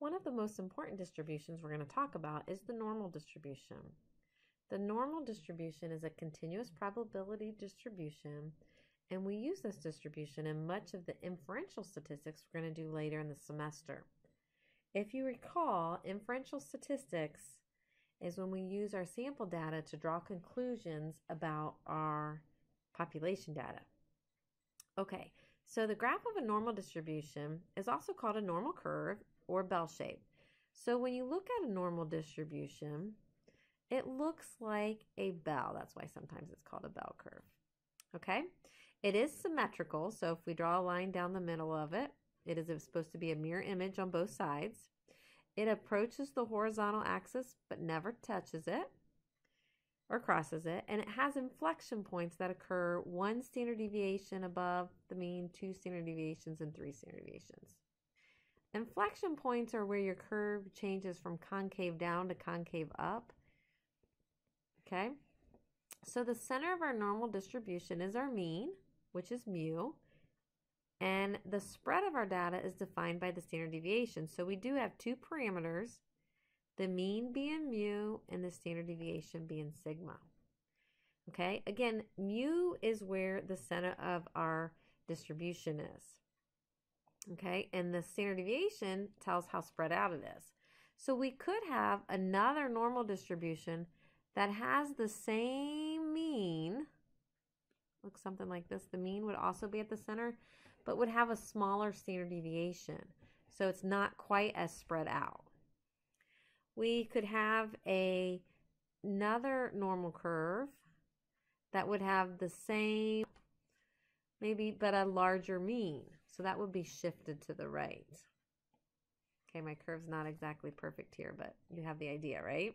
One of the most important distributions we're going to talk about is the normal distribution. The normal distribution is a continuous probability distribution, and we use this distribution in much of the inferential statistics we're going to do later in the semester. If you recall, inferential statistics is when we use our sample data to draw conclusions about our population data. Okay, so the graph of a normal distribution is also called a normal curve or bell shape. So when you look at a normal distribution, it looks like a bell. That's why sometimes it's called a bell curve. Okay, it is symmetrical. So if we draw a line down the middle of it, it is supposed to be a mirror image on both sides. It approaches the horizontal axis but never touches it or crosses it, and it has inflection points that occur 1 standard deviation above the mean, 2 standard deviations, and 3 standard deviations. Inflection points are where your curve changes from concave down to concave up. Okay, so the center of our normal distribution is our mean, which is mu, and the spread of our data is defined by the standard deviation. So we do have two parameters, the mean being mu and the standard deviation being sigma. Okay, again, mu is where the center of our distribution is. Okay, and the standard deviation tells how spread out it is. So we could have another normal distribution that has the same mean, looks something like this. The mean would also be at the center, but would have a smaller standard deviation. So it's not quite as spread out. We could have another normal curve that would have the same, maybe, but a larger mean. So that would be shifted to the right. Okay, my curve's not exactly perfect here, but you have the idea, right?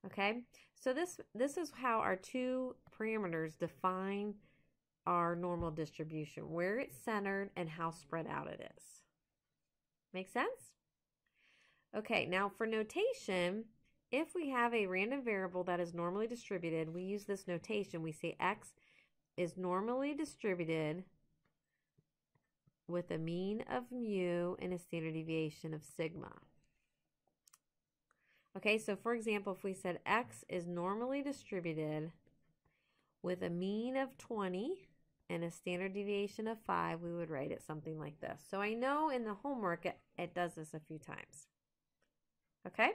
Okay, so this is how our two parameters define our normal distribution, where it's centered and how spread out it is. Make sense? Okay, now for notation, if we have a random variable that is normally distributed, we use this notation. We say x is normally distributed with a mean of mu and a standard deviation of sigma. Okay, so for example, if we said x is normally distributed with a mean of 20 and a standard deviation of 5, we would write it something like this. So I know in the homework it does this a few times. Okay?